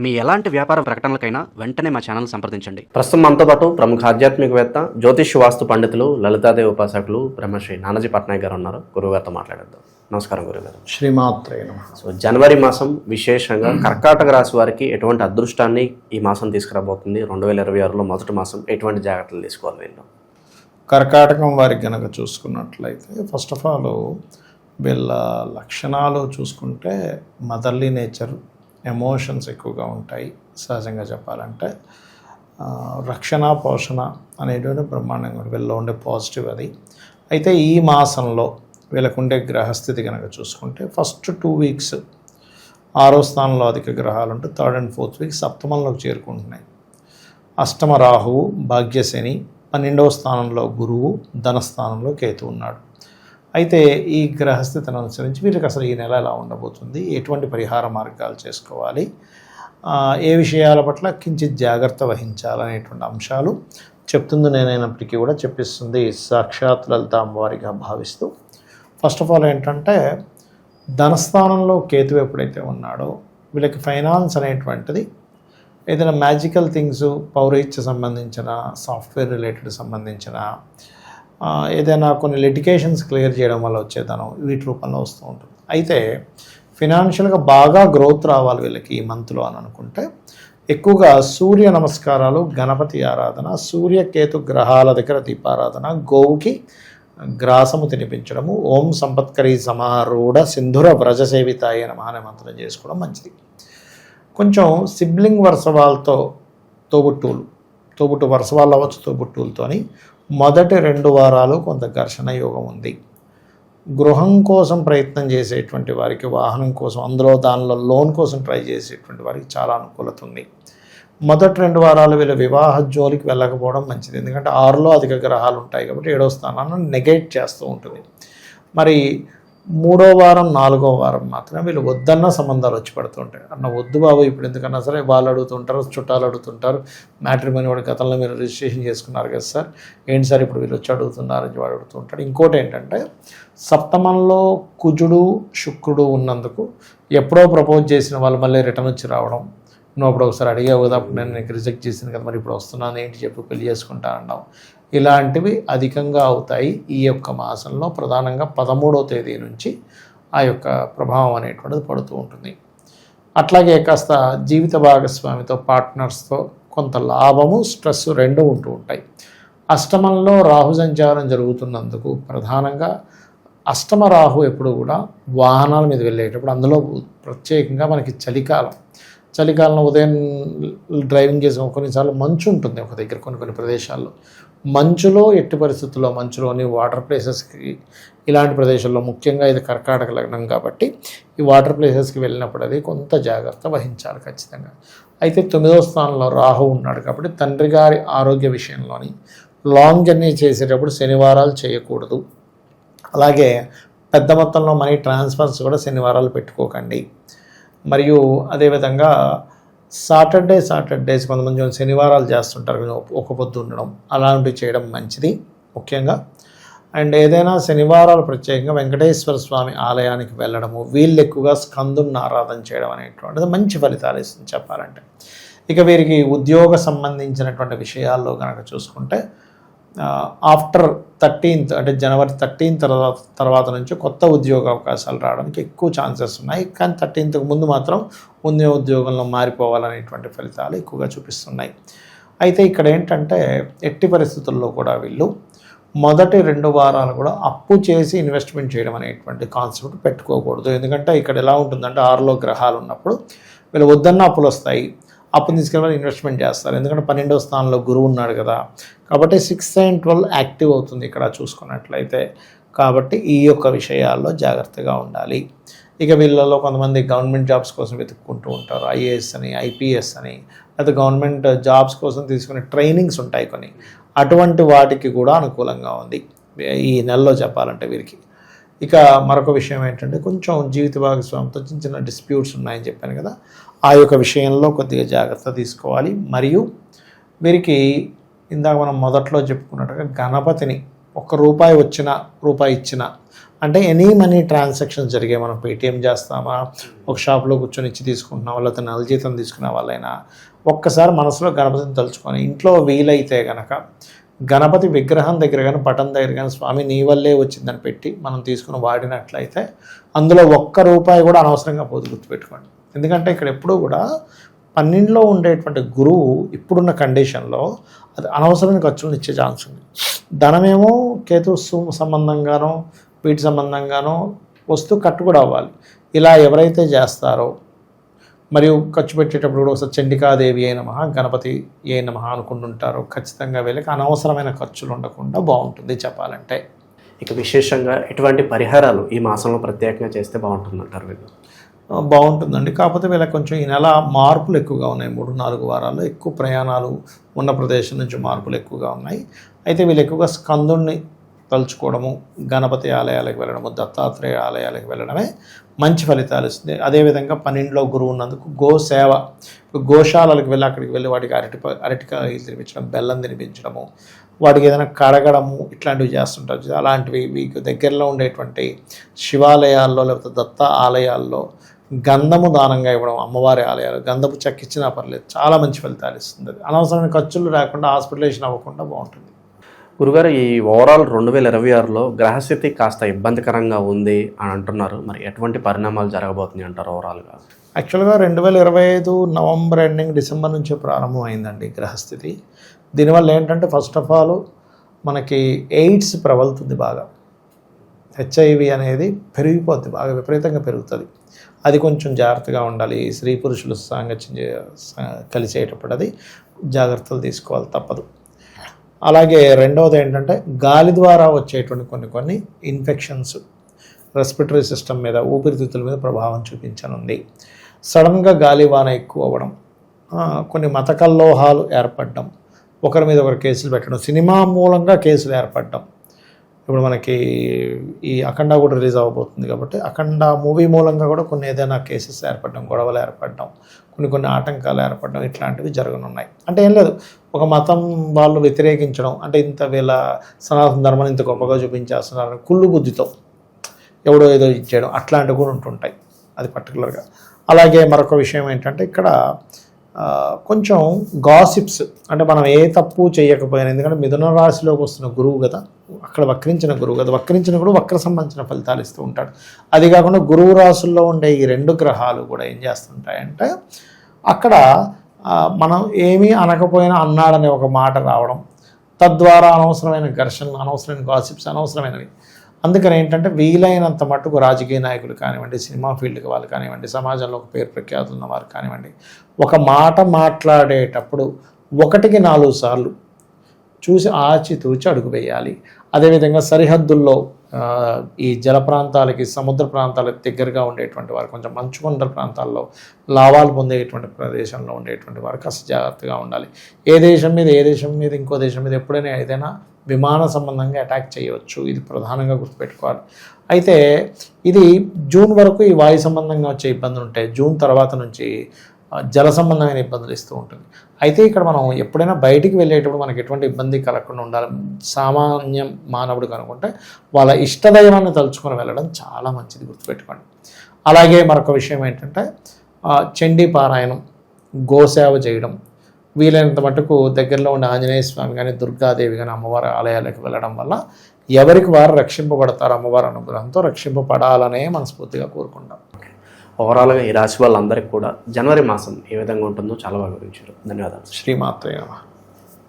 మీ ఎలాంటి వ్యాపార ప్రకటనలకైనా వెంటనే మా ఛానల్ సంప్రదించండి. ప్రస్తుతం మనతో పాటు ప్రముఖ ఆధ్యాత్మికవేత్త, జ్యోతిష్ వాస్తు పండితులు, లలితాదేవి ఉపాసకులు బ్రహ్మశ్రీ నానాజీ పట్నాయక్ గారు ఉన్నారు. గురువుగారితో మాట్లాడేద్దాం. నమస్కారం గురుగారు. శ్రీమాత్రే నమః. సో జనవరి మాసం విశేషంగా కర్కాటక రాశి వారికి ఎటువంటి అదృష్టాన్ని ఈ మాసం తీసుకురాబోతుంది? 2026లో మొదటి మాసం ఎటువంటి జాగ్రత్తలు తీసుకోవాలి వీళ్ళు? కర్కాటకం వారికి గనక చూసుకున్నట్లయితే ఫస్ట్ ఆఫ్ ఆల్ వీళ్ళ లక్షణాలు చూసుకుంటే మదర్లీ నేచర్, ఎమోషన్స్ ఎక్కువగా ఉంటాయి. సహజంగా చెప్పాలంటే రక్షణ పోషణ అనేటువంటి బ్రహ్మాండంగా వీళ్ళలో ఉండే పాజిటివ్ అది. అయితే ఈ మాసంలో వీళ్ళకు ఉండే గ్రహస్థితి కనుక చూసుకుంటే ఫస్ట్ 2 వీక్స్ 6వ స్థానంలో అధిక గ్రహాలు ఉంటే 3rd and 4th వీక్ సప్తమంలోకి చేరుకుంటున్నాయి. అష్టమ రాహువు, భాగ్యశని, 12వ స్థానంలో గురువు, ధనస్థానంలో కేతు ఉన్నాడు. అయితే ఈ గ్రహస్థితిని అనుసరించి వీళ్ళకి అసలు ఈ నెల ఎలా ఉండబోతుంది, ఎటువంటి పరిహార మార్గాలు చేసుకోవాలి, ఏ విషయాల పట్ల కించిత్ జాగ్రత్త వహించాలనేటువంటి అంశాలు చెప్తుంది నేనైనప్పటికీ కూడా చెప్పిస్తుంది సాక్షాత్ లలిత అమ్మవారిగా భావిస్తూ. ఫస్ట్ ఆఫ్ ఆల్ ఏంటంటే ధనస్థానంలో కేతు ఎప్పుడైతే ఉన్నాడో వీళ్ళకి ఫైనాన్స్ అనేటువంటిది ఏదైనా మ్యాజికల్ థింగ్స్, పౌరహిత్య సంబంధించిన, సాఫ్ట్వేర్ రిలేటెడ్ సంబంధించిన ఏదైనా కొన్ని లిటిగేషన్స్ క్లియర్ చేయడం వల్ల వచ్చేదనం వీటి రూపంలో వస్తూ ఉంటుంది. అయితే ఫినాన్షియల్గా బాగా గ్రోత్ రావాలి వీళ్ళకి ఈ మంత్లో అని అనుకుంటే ఎక్కువగా సూర్య నమస్కారాలు, గణపతి ఆరాధన, సూర్యకేతు గ్రహాల దగ్గర దీపారాధన, గోవుకి గ్రాసము తినిపించడము, ఓం సంపత్కరీ సమారూఢ సింధుర వ్రజసేవితాయ నమః అనే మంత్రం చేసుకోవడం మంచిది. కొంచెం సిబ్లింగ్ వరుస వాళ్ళతో తోబుట్టు వరుస వాళ్ళు అవ్వచ్చు, తోబుట్టులతోని మొదటి 2 వారాలు కొంత ఘర్షణ యోగం ఉంది. గృహం కోసం ప్రయత్నం చేసేటువంటి వారికి, వాహనం కోసం, దానిలో లోన్ కోసం ట్రై చేసేటువంటి వారికి చాలా అనుకూలత ఉంది. మొదటి 2 వారాలు వీళ్ళు వివాహ జోలికి వెళ్ళకపోవడం మంచిది. ఎందుకంటే 6లో అధిక గ్రహాలు ఉంటాయి కాబట్టి 7వ స్థానాన్ని నెగెట్ చేస్తూ ఉంటుంది. మరి 3వ వారం 4వ వారం మాత్రమే వీళ్ళు వద్దన్న సంబంధాలు వచ్చి పడుతూ ఉంటాయి. అన్న వద్దు బాబు ఇప్పుడు ఎందుకన్నా సరే వాళ్ళు అడుగుతుంటారు, చుట్టాలు అడుగుతుంటారు, మ్యాట్రిమోనీ వాడి గతంలో మీరు రిజిస్ట్రేషన్ చేసుకున్నారు కదా సార్, ఏంటి సార్ ఇప్పుడు వీళ్ళు వచ్చి అడుగుతున్నారని వాడు అడుగుతూ ఉంటాడు. ఇంకోటి ఏంటంటే సప్తమంలో కుజుడు శుక్రుడు ఉన్నందుకు ఎప్పుడో ప్రపోజ్ చేసిన వాళ్ళు మళ్ళీ రిటర్న్ వచ్చి రావడం, నువ్వు అప్పుడు ఒకసారి అడిగావు కదా, అప్పుడు నేను నీకు రిజెక్ట్ చేసింది కదా, మరి ఇప్పుడు వస్తున్నాను ఏంటి చెప్పి పెళ్లి చేసుకుంటా అన్నావు, ఇలాంటివి అధికంగా అవుతాయి ఈ యొక్క మాసంలో. ప్రధానంగా 13వ తేదీ నుంచి ఆ యొక్క ప్రభావం అనేటువంటిది పడుతూ ఉంటుంది. అట్లాగే కాస్త జీవిత భాగస్వామితో, పార్ట్నర్స్తో కొంత లాభము, స్ట్రెస్ 2 ఉంటూ ఉంటాయి. అష్టమంలో రాహు సంచారం జరుగుతున్నందుకు ప్రధానంగా అష్టమ రాహు ఎప్పుడు కూడా వాహనాల మీద వెళ్ళేటప్పుడు, అందులో ప్రత్యేకంగా మనకి చలికాలంలో ఉదయం డ్రైవింగ్ చేసిన కొన్నిసార్లు మంచు ఉంటుంది ఒక దగ్గర, కొన్ని ప్రదేశాల్లో మంచులో, ఎట్టి పరిస్థితుల్లో మంచులోని వాటర్ ప్లేసెస్కి, ఇలాంటి ప్రదేశాల్లో ముఖ్యంగా ఇది కర్కాటక లగ్నం కాబట్టి ఈ వాటర్ ప్లేసెస్కి వెళ్ళినప్పుడు అది కొంత జాగ్రత్త వహించాలి ఖచ్చితంగా. అయితే 9వ స్థానంలో రాహు ఉన్నాడు కాబట్టి తండ్రి గారి ఆరోగ్య విషయంలోని లాంగ్ జర్నీ చేసేటప్పుడు శనివారాలు చేయకూడదు. అలాగే పెద్ద మొత్తంలో మనీ ట్రాన్స్ఫర్స్ కూడా శనివారాలు పెట్టుకోకండి. మరియు అదేవిధంగా సాటర్డేస్ కొంతమంది శనివారాలు చేస్తుంటారు, ఒక పొద్దు ఉండడం, అలాంటివి చేయడం మంచిది ముఖ్యంగా. అండ్ ఏదైనా శనివారాలు ప్రత్యేకంగా వెంకటేశ్వర స్వామి ఆలయానికి వెళ్ళడము, వీళ్ళు ఎక్కువగా స్కందుని ఆరాధన చేయడం అనేటువంటిది మంచి ఫలితాలు ఇస్తుంది చెప్పాలంటే. ఇక వీరికి ఉద్యోగ సంబంధించినటువంటి విషయాల్లో కనుక చూసుకుంటే ఆఫ్టర్ 13th అంటే జనవరి 13 తర్వాత నుంచి కొత్త ఉద్యోగ అవకాశాలు రావడానికి ఎక్కువ ఛాన్సెస్ ఉన్నాయి. కానీ 13th ముందు మాత్రం ఉన్న ఉద్యోగంలో మారిపోవాలనేటువంటి ఫలితాలు ఎక్కువగా చూపిస్తున్నాయి. అయితే ఇక్కడ ఏంటంటే ఎట్టి పరిస్థితుల్లో కూడా వీళ్ళు మొదటి 2 వారాలు కూడా అప్పు చేసి ఇన్వెస్ట్మెంట్ చేయడం అనేటువంటి కాన్సెప్ట్ పెట్టుకోకూడదు. ఎందుకంటే ఇక్కడ ఎలా ఉంటుందంటే 6లో గ్రహాలు ఉన్నప్పుడు వీళ్ళు వద్దన్న అప్పులు వస్తాయి, అప్పుని తీసుకెళ్ళి ఇన్వెస్ట్మెంట్ చేస్తారు. ఎందుకంటే 12వ స్థానంలో గురువు ఉన్నాడు కదా, కాబట్టి 6th and 12 యాక్టివ్ అవుతుంది ఇక్కడ చూసుకున్నట్లయితే. కాబట్టి ఈ యొక్క విషయాల్లో జాగ్రత్తగా ఉండాలి. ఇక వీళ్ళలో కొంతమంది గవర్నమెంట్ జాబ్స్ కోసం వెతుక్కుంటూ ఉంటారు, ఐఏఎస్ అని, ఐపీఎస్ అని, లేదా గవర్నమెంట్ జాబ్స్ కోసం తీసుకునే ట్రైనింగ్స్ ఉంటాయి కొన్ని, అటువంటి వాటికి కూడా అనుకూలంగా ఉంది ఈ నెలలో చెప్పాలంటే వీరికి. ఇక మరొక విషయం ఏంటంటే కొంచెం జీవిత భాగస్వామితో చిన్న డిస్ప్యూట్స్ ఉన్నాయని చెప్పాను కదా, ఆ యొక్క విషయంలో కొద్దిగా జాగ్రత్త తీసుకోవాలి. మరియు వీరికి ఇందాక మనం మొదట్లో చెప్పుకున్నట్టుగా గణపతిని ₹1 వచ్చినా రూపాయి ఇచ్చినా అంటే ఎనీ మనీ ట్రాన్సాక్షన్స్ జరిగే మనం పేటిఎం చేస్తామా, ఒక షాప్లో కూర్చొని ఇచ్చి తీసుకుంటున్నామా, లేకపోతే నెల జీతం తీసుకునే వాళ్ళైనా ఒక్కసారి మనసులో గణపతిని తలుచుకొని ఇంట్లో వీలైతే కనుక గణపతి విగ్రహం దగ్గర కానీ పటం దగ్గర కానీ స్వామి నీ వల్లే వచ్చిందని పెట్టి మనం తీసుకుని వాడినట్లయితే అందులో ₹1 కూడా అనవసరంగా పోదు, గుర్తుపెట్టుకోండి. ఎందుకంటే ఇక్కడ ఎప్పుడూ కూడా 12లో ఉండేటువంటి గురువు ఇప్పుడున్న కండిషన్లో అది అనవసరమైన ఖర్చులను ఇచ్చే ఛాన్స్ ఉంది. ధనమేమో కేతు సంబంధంగానో వీటి సంబంధంగానో వస్తూ కట్టు కూడా అవ్వాలి. ఇలా ఎవరైతే చేస్తారో మరియు ఖర్చు పెట్టేటప్పుడు కూడా ఒకసారి చండికాదేవి అయిన మహా గణపతి అయిన మహా అనుకుంటుంటారో ఖచ్చితంగా వీళ్ళకి అనవసరమైన ఖర్చులు ఉండకుండా బాగుంటుంది చెప్పాలంటే. ఇక విశేషంగా ఎటువంటి పరిహారాలు ఈ మాసంలో ప్రత్యేకంగా చేస్తే బాగుంటుందంటారు వీళ్ళు? బాగుంటుందండి. కాకపోతే వీళ్ళకి కొంచెం ఈ నెల మార్పులు ఎక్కువగా ఉన్నాయి. 3-4 వారాల్లో ఎక్కువ ప్రయాణాలు ఉన్న ప్రదేశం నుంచి మార్పులు ఎక్కువగా ఉన్నాయి. అయితే వీళ్ళు ఎక్కువగా స్కందుణ్ణి తలుచుకోవడము, గణపతి ఆలయాలకు వెళ్ళడము, దత్తాత్రేయ ఆలయాలకు వెళ్ళడమే మంచి ఫలితాలు ఇస్తుంది. అదేవిధంగా 12లో గురువు ఉన్నందుకు గోసేవ, గోశాలలకు వెళ్ళి అక్కడికి వెళ్ళి వాటికి అరటికాయలు తినిపించడం, బెల్లం తినిపించడము, వాటికి ఏదైనా కడగడము ఇట్లాంటివి చేస్తుంటారు. అలాంటివి మీకు దగ్గరలో ఉండేటువంటి శివాలయాల్లో లేకపోతే దత్త ఆలయాల్లో గంధము దానంగా ఇవ్వడం, అమ్మవారి ఆలయాలు గంధపు చెక్కిచ్చినా పర్లేదు, చాలా మంచి ఫలితాలు ఇస్తుంది. అనవసరమైన ఖర్చులు లేకుండా హాస్పిటలైజేషన్ అవ్వకుండా బాగుంటుంది. గురుగారు, ఈ ఓవరాల్ 2026లో గ్రహస్థితి కాస్త ఇబ్బందికరంగా ఉంది అని అంటున్నారు. మరి ఎటువంటి పరిణామాలు జరగబోతున్నాయి అంటారు ఓవరాల్గా? యాక్చువల్గా 2025 నవంబర్ ఎండింగ్ డిసెంబర్ నుంచి ప్రారంభమైందండి గ్రహస్థితి. దీనివల్ల ఏంటంటే ఫస్ట్ ఆఫ్ ఆల్ మనకి ఎయిడ్స్ ప్రబలుతుంది బాగా, హెచ్ఐవి అనేది పెరిగిపోద్ది, బాగా విపరీతంగా పెరుగుతుంది. అది కొంచెం జాగ్రత్తగా ఉండాలి. స్త్రీ పురుషులు సాంగత్యం కలిసేటప్పుడు అది జాగ్రత్తలు తీసుకోవాలి, తప్పదు. అలాగే రెండవది ఏంటంటే గాలి ద్వారా వచ్చేటువంటి కొన్ని ఇన్ఫెక్షన్స్ రెస్పిటరీ సిస్టమ్ మీద, ఊపిరితిత్తుల మీద ప్రభావం చూపించనుంది. సడన్గా గాలివాన ఎక్కువ అవ్వడం, కొన్ని మత కల్లోహాలు ఏర్పడడం, ఒకరి మీద ఒకరు కేసులు పెట్టడం, సినిమా మూలంగా కేసులు ఏర్పడడం. ఇప్పుడు మనకి ఈ అఖండ కూడా రిలీజ్ అవ్వబోతుంది కాబట్టి అఖండ మూవీ మూలంగా కూడా కొన్ని ఏదైనా కేసెస్ ఏర్పడడం, గొడవలు ఏర్పడడం, కొన్ని ఆటంకాలు ఏర్పడడం ఇట్లాంటివి జరగనున్నాయి. అంటే ఏం లేదు, ఒక మతం వాళ్ళు వ్యతిరేకించడం, అంటే ఇంత వీళ్ళ సనాతన ధర్మాన్ని ఇంత గొప్పగా చూపించేస్తున్నారని కుళ్ళు బుద్ధితో ఎవడో ఏదో ఇచ్చేయడం అట్లాంటివి కూడా ఉంటుంటాయి, అది పర్టికులర్గా. అలాగే మరొక విషయం ఏంటంటే ఇక్కడ కొంచెం గాసిప్స్, అంటే మనం ఏ తప్పు చేయకపోయినా, ఎందుకంటే మిథున రాశిలోకి వస్తున్న గురువు కదా, అక్కడ వక్రించిన గురువు కదా, వక్రించిన కూడా వక్ర సంబంధించిన ఫలితాలు ఇస్తూ ఉంటాడు. అది కాకుండా గురువు రాశుల్లో ఉండే ఈ 2 గ్రహాలు కూడా ఏం చేస్తుంటాయంటే అక్కడ మనం ఏమీ అనకపోయినా అన్నాడనే ఒక మాట రావడం, తద్వారా అనవసరమైన ఘర్షణలు, అనవసరమైన గాసిప్స్, అనవసరమైనవి. అందుకని ఏంటంటే వీలైనంత మట్టుకు రాజకీయ నాయకులు కానివ్వండి, సినిమా ఫీల్డ్కి వాళ్ళు కానివ్వండి, సమాజంలో ఒక పేరు ప్రఖ్యాతులు ఉన్న వారు కానివ్వండి, ఒక మాట మాట్లాడేటప్పుడు 1కి 4 సార్లు చూసి ఆచితూచి అడుగు వేయాలి. అదేవిధంగా సరిహద్దుల్లో ఈ జల ప్రాంతాలకి, సముద్ర ప్రాంతాలకు దగ్గరగా ఉండేటువంటి వారు, కొంచెం మంచుకొండల ప్రాంతాల్లో లాభాలు పొందేటువంటి ప్రదేశంలో ఉండేటువంటి వారు కాస్త జాగ్రత్తగా ఉండాలి. ఏ దేశం మీద ఇంకో దేశం మీద ఎప్పుడైనా ఏదైనా విమాన సంబంధంగా అటాక్ చేయవచ్చు, ఇది ప్రధానంగా గుర్తుపెట్టుకోవాలి. అయితే ఇది జూన్ వరకు ఈ వాయు సంబంధంగా వచ్చే ఇబ్బందులు ఉంటాయి. జూన్ తర్వాత నుంచి జల సంబంధమైన ఇబ్బందులు ఇస్తూ ఉంటుంది. అయితే ఇక్కడ మనం ఎప్పుడైనా బయటికి వెళ్ళేటప్పుడు మనకి ఎటువంటి ఇబ్బంది కలగకుండా ఉండాలి. సామాన్యం మానవుడు కనుకుంటే వాళ్ళ ఇష్టదైవాన్ని తలుచుకొని వెళ్ళడం చాలా మంచిది, గుర్తుపెట్టుకోండి. అలాగే మరొక విషయం ఏంటంటే చండీ పారాయణం, గోసేవ చేయడం, వీలైనంత మటుకు దగ్గరలో ఉండే ఆంజనేయ స్వామి కానీ, దుర్గాదేవి కానీ అమ్మవారి ఆలయాలకు వెళ్ళడం వల్ల ఎవరికి వారు రక్షింపబడతారు, అమ్మవారి అనుగ్రహంతో రక్షింపబడాలనే మనస్ఫూర్తిగా కోరుకుంటాం. ఓవరాల్గా ఈ రాశి వాళ్ళందరికీ కూడా జనవరి మాసం ఏ విధంగా ఉంటుందో చాలా బాగా వివరించారు. ధన్యవాదాలు. శ్రీమాత్రే నమః.